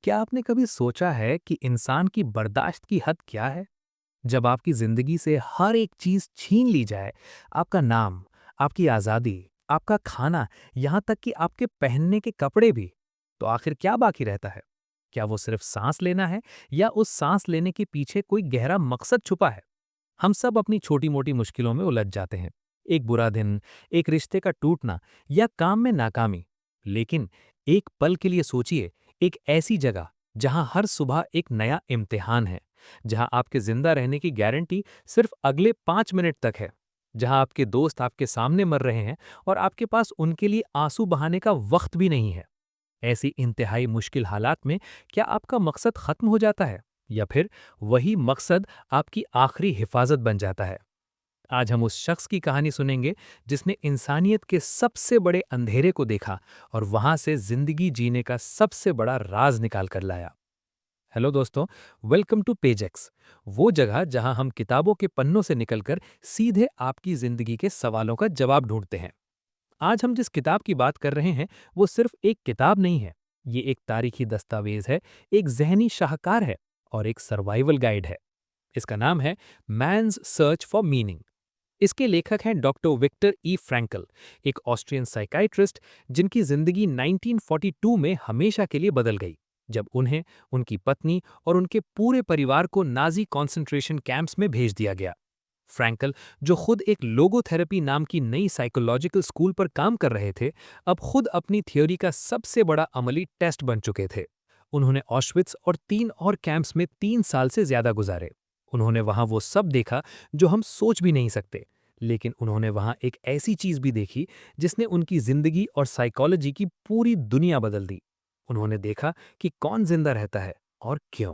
क्या आपने कभी सोचा है कि इंसान की बर्दाश्त की हद क्या है? जब आपकी जिंदगी से हर एक चीज छीन ली जाए, आपका नाम, आपकी आजादी, आपका खाना, यहाँ तक कि आपके पहनने के कपड़े भी, तो आखिर क्या बाकी रहता है? क्या वो सिर्फ सांस लेना है या उस सांस लेने के पीछे कोई गहरा मकसद छुपा है? हम सब अपनी छोटी-मोटी मुश्किलों में उलझ जाते हैं। एक बुरा दिन, एक रिश्ते का टूटना या काम में नाकामी। लेकिन एक पल के लिए सोचिए, एक ऐसी जगह जहां हर सुबह एक नया इम्तिहान है, जहां आपके जिंदा रहने की गारंटी सिर्फ अगले 5 मिनट तक है, जहां आपके दोस्त आपके सामने मर रहे हैं और आपके पास उनके लिए आंसू बहाने का वक्त भी नहीं है। ऐसी इंतहाई मुश्किल हालात में क्या आपका मकसद खत्म हो जाता है या फिर वही मकसद आपकी आखिरी हिफाजत बन जाता है? आज हम उस शख्स की कहानी सुनेंगे जिसने इंसानियत के सबसे बड़े अंधेरे को देखा और वहां से जिंदगी जीने का सबसे बड़ा राज निकाल कर लाया। हेलो दोस्तों, वेलकम टू पेजेक्स, वो जगह जहां हम किताबों के पन्नों से निकलकर सीधे आपकी जिंदगी के सवालों का जवाब ढूंढते हैं। आज हम जिस किताब की बात कर रहे हैं वो सिर्फ एक किताब नहीं है, ये एक तारीखी दस्तावेज है, एक जहनी शाहकार है और एक सर्वाइवल गाइड है। इसका नाम है मैन्स सर्च फॉर मीनिंग। इसके लेखक हैं डॉक्टर विक्टर ई फ्रैंकल, एक ऑस्ट्रियन साइकाइट्रिस्ट जिनकी जिंदगी 1942 में हमेशा के लिए बदल गई, जब उन्हें, उनकी पत्नी और उनके पूरे परिवार को नाजी कॉन्सेंट्रेशन कैंप्स में भेज दिया गया। फ्रैंकल, जो खुद एक लोगोथेरेपी नाम की नई साइकोलॉजिकल स्कूल पर काम कर रहे थे, अब खुद अपनी थ्योरी का सबसे बड़ा अमली टेस्ट बन चुके थे। उन्होंने ऑश्विट्स और 3 और कैंप्स में 3 साल से ज्यादा गुजारे। उन्होंने वहां वो सब देखा जो हम सोच भी नहीं सकते, लेकिन उन्होंने वहां एक ऐसी चीज भी देखी जिसने उनकी जिंदगी और साइकोलॉजी की पूरी दुनिया बदल दी। उन्होंने देखा कि कौन जिंदा रहता है और क्यों।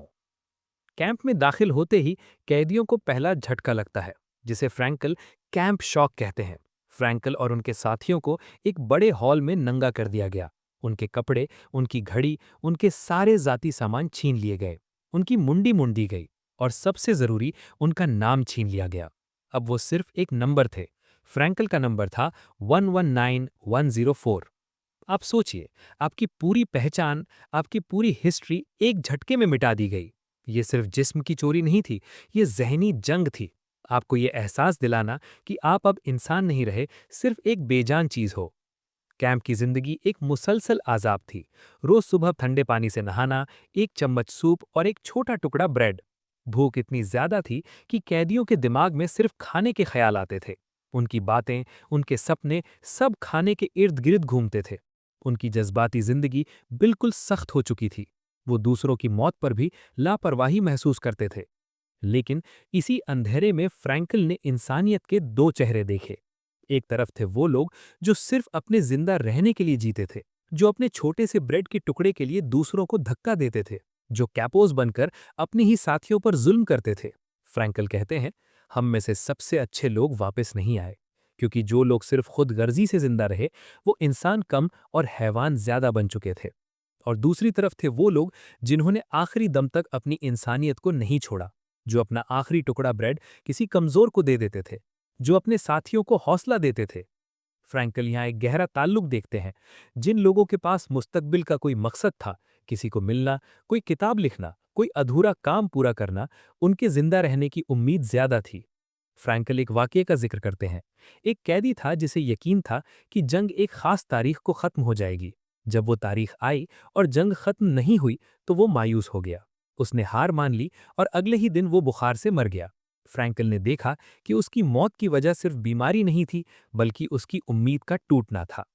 कैंप में दाखिल होते ही कैदियों को पहला झटका लगता है, जिसे फ्रैंकल कैंप शॉक कहते हैं। फ्रैंकल और उनके साथियों को एक बड़े हॉल में नंगा कर दिया गया। उनके कपड़े, उनकी घड़ी, उनके सारे जाती सामान छीन लिए गए। उनकी मुंडी मुंड दी गई और सबसे जरूरी, उनका नाम छीन लिया गया। अब वो सिर्फ एक नंबर थे। फ्रैंकल का नंबर था 119104। आप सोचिए, आपकी पूरी पहचान, आपकी पूरी हिस्ट्री एक झटके में मिटा दी गई। ये सिर्फ जिस्म की चोरी नहीं थी, ये ज़हनी जंग थी। आपको ये एहसास दिलाना कि आप अब इंसान नहीं रहे, सिर्फ एक बेजान चीज़ हो। कैंप की जिंदगी एक मुसलसल आज़ाब थी। रोज सुबह ठंडे पानी से नहाना, एक चम्मच सूप और एक छोटा टुकड़ा ब्रेड। भूख इतनी ज्यादा थी कि कैदियों के दिमाग में सिर्फ खाने के ख्याल आते थे। उनकी बातें, उनके सपने सब खाने के इर्द गिर्द घूमते थे। उनकी जज्बाती जिंदगी बिल्कुल सख्त हो चुकी थी। वो दूसरों की मौत पर भी लापरवाही महसूस करते थे। लेकिन इसी अंधेरे में फ्रैंकल ने इंसानियत के दो चेहरे देखे। एक तरफ थे वो लोग जो सिर्फ अपने जिंदा रहने के लिए जीते थे, जो अपने छोटे से ब्रेड के टुकड़े के लिए दूसरों को धक्का देते थे, जो कैपोस बनकर अपने ही साथियों पर जुल्म करते थे। फ्रैंकल कहते हैं, हम में से सबसे अच्छे लोग वापस नहीं आए, क्योंकि जो लोग सिर्फ खुद गर्जी से जिंदा रहे, वो इंसान कम और हैवान ज्यादा बन चुके थे। और दूसरी तरफ थे वो लोग जिन्होंने आखिरी दम तक अपनी इंसानियत को नहीं छोड़ा, जो अपना आखिरी टुकड़ा ब्रेड किसी कमजोर को दे देते थे, जो अपने साथियों को हौसला देते थे। फ्रैंकल यहाँ एक गहरा ताल्लुक देखते हैं। जिन लोगों के पास मुस्तकबिल का कोई मकसद था, किसी को मिलना, कोई किताब लिखना, कोई अधूरा काम पूरा करना, उनके जिंदा रहने की उम्मीद ज्यादा थी। फ्रैंकल एक वाकये का जिक्र करते हैं। एक कैदी था जिसे यकीन था कि जंग एक खास तारीख को खत्म हो जाएगी। जब वो तारीख आई और जंग खत्म नहीं हुई तो वो मायूस हो गया। उसने हार मान ली और अगले ही दिन वो बुखार से मर गया। फ्रैंकल ने देखा कि उसकी मौत की वजह सिर्फ बीमारी नहीं थी, बल्कि उसकी उम्मीद का टूटना था।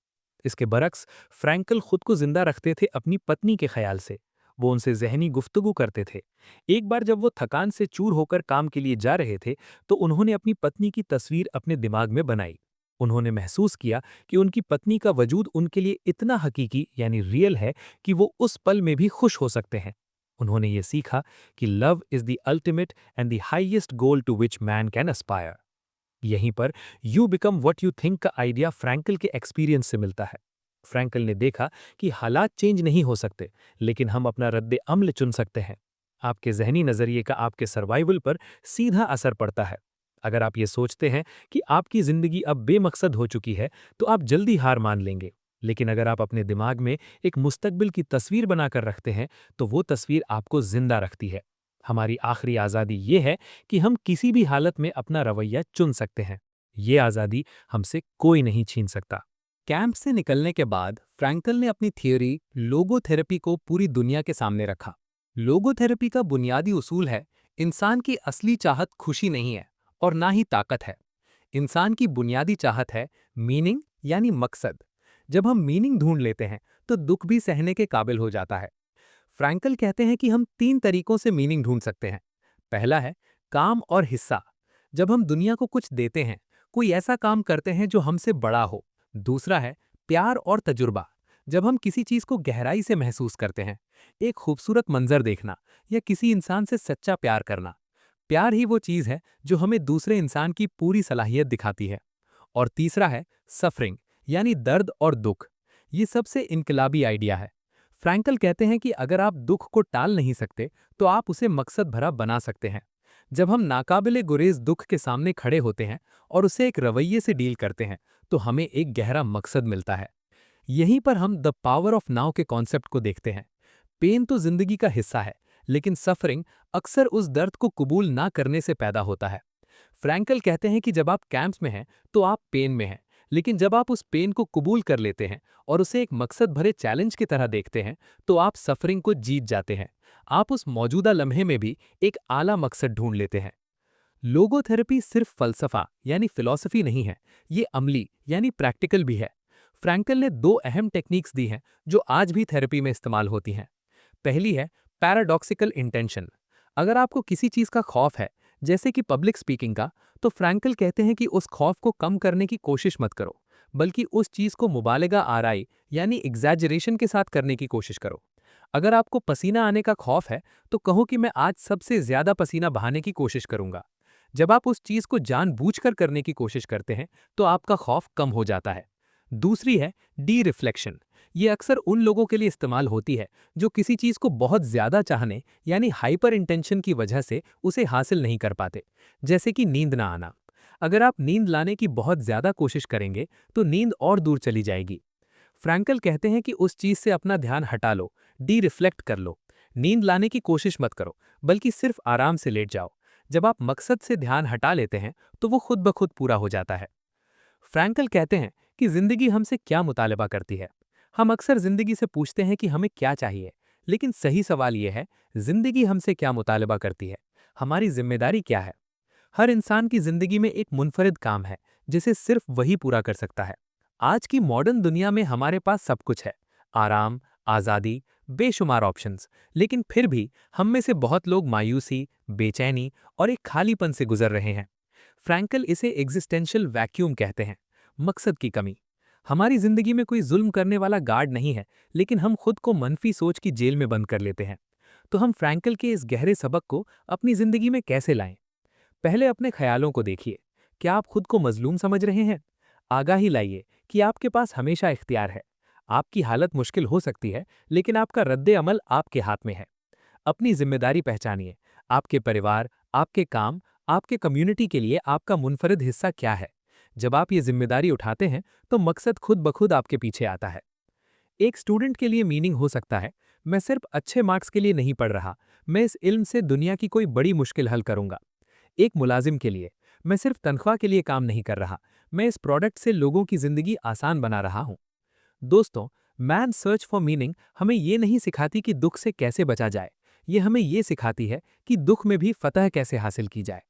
इसके बरक्स फ्रैंकल खुद को जिंदा रखते थे अपनी पत्नी के ख्याल से। वो उनसे ज़हनी गुफ्तगू करते थे। एक बार जब वो थकान से चूर होकर काम के लिए जा रहे थे, तो उन्होंने अपनी पत्नी की तस्वीर अपने दिमाग में बनाई। उन्होंने महसूस किया कि उनकी पत्नी का वजूद उनके लिए इतना हकीकी यानी रियल है कि वो उस पल में भी खुश हो सकते हैं। उन्होंने ये सीखा कि love is the ultimate end the highest goal to which man can aspire. यहीं पर you become what you think का आइडिया फ्रैंकल के एक्सपीरियंस से मिलता है। फ्रैंकल ने देखा कि हालात चेंज नहीं हो सकते, लेकिन हम अपना रद्द अमल चुन सकते हैं। आपके जहनी नजरिए का आपके सर्वाइवल पर सीधा असर पड़ता है। अगर आप ये सोचते हैं कि आपकी जिंदगी अब बेमकसद हो चुकी है, तो आप जल्दी हार मान लेंगे। लेकिन अगर आप अपने दिमाग में एक मुस्तकबिल की तस्वीर बनाकर रखते हैं, तो वो तस्वीर आपको जिंदा रखती है। हमारी आखिरी आज़ादी ये है कि हम किसी भी हालत में अपना रवैया चुन सकते हैं। ये आज़ादी हमसे कोई नहीं छीन सकता। कैंप से निकलने के बाद फ्रैंकल ने अपनी थियोरी लोगोथेरेपी को पूरी दुनिया के सामने रखा। लोगोथेरेपी का बुनियादी उसूल है, इंसान की असली चाहत खुशी नहीं है और ना ही ताकत है। इंसान की बुनियादी चाहत है मीनिंग, यानी मकसद। जब हम मीनिंग ढूंढ लेते हैं तो दुख भी सहने के काबिल हो जाता है। फ्रैंकल कहते हैं कि हम 3 तरीकों से मीनिंग ढूंढ सकते हैं। पहला है काम और हिस्सा। जब हम दुनिया को कुछ देते हैं, कोई ऐसा काम करते हैं जो हमसे बड़ा हो। दूसरा है प्यार और तजुर्बा। जब हम किसी चीज को गहराई से महसूस करते हैं, एक खूबसूरत मंजर देखना या किसी इंसान से सच्चा प्यार करना। प्यार ही वो चीज है जो हमें दूसरे इंसान की पूरी सलाहियत दिखाती है। और तीसरा है सफरिंग, यानी दर्द और दुख। ये सबसे इनकलाबी आइडिया है। फ्रैंकल कहते हैं कि अगर आप दुख को टाल नहीं सकते, तो आप उसे मकसद भरा बना सकते हैं। जब हम नाकाबिले गुरेज दुख के सामने खड़े होते हैं और उसे एक रवैये से डील करते हैं, तो हमें एक गहरा मकसद मिलता है। यहीं पर हम द पावर ऑफ नाउ के कॉन्सेप्ट को देखते हैं। पेन तो जिंदगी का हिस्सा है, लेकिन सफरिंग अक्सर उस दर्द को कबूल ना करने से पैदा होता है। फ्रैंकल कहते हैं कि जब आप कैंप्स में हैं, तो आप पेन में हैं, लेकिन जब आप उस पेन को कबूल कर लेते हैं और उसे एक मकसद भरे चैलेंज की तरह देखते हैं, तो आप सफरिंग को जीत जाते हैं। आप उस मौजूदा लम्हे में भी एक आला मकसद ढूंढ लेते हैं। लोगोथेरेपी सिर्फ फलसफा यानी फिलॉसफी नहीं है, ये अमली यानी प्रैक्टिकल भी है। फ्रैंकल ने 2 अहम टेक्निक्स दी हैं जो आज भी थेरेपी में इस्तेमाल होती हैं। पहली है पैराडॉक्सिकल इंटेंशन। अगर आपको किसी चीज का खौफ है, जैसे कि पब्लिक स्पीकिंग का, तो फ्रैंकल कहते हैं कि उस खौफ को कम करने की कोशिश मत करो, बल्कि उस चीज को मुबालिगा आराई यानी एग्जैजरेशन के साथ करने की कोशिश करो। अगर आपको पसीना आने का खौफ है, तो कहो कि मैं आज सबसे ज्यादा पसीना बहाने की कोशिश करूंगा। जब आप उस चीज को जानबूझकर करने की कोशिश करते हैं, तो आपका खौफ कम हो जाता है। दूसरी है डी रिफ्लेक्शन। ये अक्सर उन लोगों के लिए इस्तेमाल होती है जो किसी चीज को बहुत ज्यादा चाहने यानी हाइपर इंटेंशन की वजह से उसे हासिल नहीं कर पाते, जैसे कि नींद ना आना। अगर आप नींद लाने की बहुत ज्यादा कोशिश करेंगे, तो नींद और दूर चली जाएगी। फ्रैंकल कहते हैं कि उस चीज से अपना ध्यान हटा लो, डी रिफ्लेक्ट कर लो। नींद लाने की कोशिश मत करो, बल्कि सिर्फ आराम से लेट जाओ। जब आप मकसद से ध्यान हटा लेते हैं, तो वो खुद ब खुद पूरा हो जाता है। फ्रैंकल कहते हैं कि जिंदगी हमसे क्या मुतालबा करती है। हम अक्सर जिंदगी से पूछते हैं कि हमें क्या चाहिए, लेकिन सही सवाल यह है, जिंदगी हमसे क्या मुतालबा करती है, हमारी जिम्मेदारी क्या है। हर इंसान की जिंदगी में एक मुनफरिद काम है, जिसे सिर्फ वही पूरा कर सकता है। आज की मॉडर्न दुनिया में हमारे पास सब कुछ है, आराम, आज़ादी, बेशुमार ऑप्शंस, लेकिन फिर भी हम में से बहुत लोग मायूसी, बेचैनी और एक खालीपन से गुजर रहे हैं। फ्रैंकल इसे एग्जिस्टेंशियल वैक्यूम कहते हैं, मकसद की कमी। हमारी जिंदगी में कोई जुल्म करने वाला गार्ड नहीं है, लेकिन हम खुद को मनफी सोच की जेल में बंद कर लेते हैं। तो हम फ्रैंकल के इस गहरे सबक को अपनी जिंदगी में कैसे लाएं? पहले अपने ख्यालों को देखिए। क्या आप खुद को मजलूम समझ रहे हैं? आगाही लाइए कि आपके पास हमेशा इख्तियार है। आपकी हालत मुश्किल हो सकती है, लेकिन आपका रद्दे अमल आपके हाथ में है। अपनी जिम्मेदारी पहचानिए। आपके परिवार, आपके काम, आपके कम्युनिटी के लिए आपका मुनफरिद हिस्सा क्या है? जब आप ये जिम्मेदारी उठाते हैं, तो मकसद खुद ब खुद आपके पीछे आता है। एक स्टूडेंट के लिए मीनिंग हो सकता है, मैं सिर्फ अच्छे मार्क्स के लिए नहीं पढ़ रहा, मैं इस इल्म से दुनिया की कोई बड़ी मुश्किल हल करूंगा। एक मुलाजिम के लिए, मैं सिर्फ तनख्वाह के लिए काम नहीं कर रहा, मैं इस प्रोडक्ट से लोगों की जिंदगी आसान बना रहा हूं। दोस्तों, मैन सर्च फॉर मीनिंग हमें ये नहीं सिखाती कि दुख से कैसे बचा जाए, ये हमें ये सिखाती है कि दुख में भी फतह कैसे हासिल की जाए।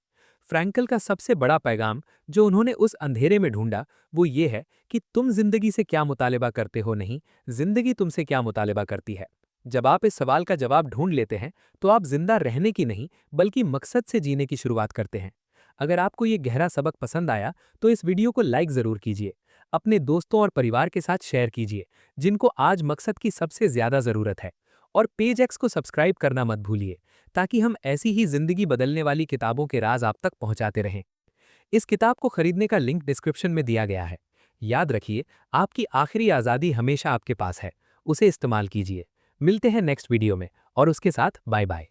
फ्रैंकल का सबसे बड़ा पैगाम जो उन्होंने उस अंधेरे में ढूंढा, वो ये है कि तुम जिंदगी से क्या मुतालिबा करते हो नहीं, जिंदगी तुमसे क्या मुतालिबा करती है। जब आप इस सवाल का जवाब ढूंढ लेते हैं, तो आप जिंदा रहने की नहीं, बल्कि मकसद से जीने की शुरुआत करते हैं। अगर आपको ये गहरा सबक पसंद आया, तो इस वीडियो को लाइक जरूर कीजिए। अपने दोस्तों और परिवार के साथ शेयर कीजिए, जिनको आज मकसद की सबसे ज्यादा जरूरत है। और पेज एक्स को सब्सक्राइब करना मत भूलिए, ताकि हम ऐसी ही जिंदगी बदलने वाली किताबों के राज आप तक पहुंचाते रहें। इस किताब को खरीदने का लिंक डिस्क्रिप्शन में दिया गया है। याद रखिए, आपकी आखिरी आज़ादी हमेशा आपके पास है, उसे इस्तेमाल कीजिए। मिलते हैं नेक्स्ट वीडियो में, और उसके साथ बाय बाय।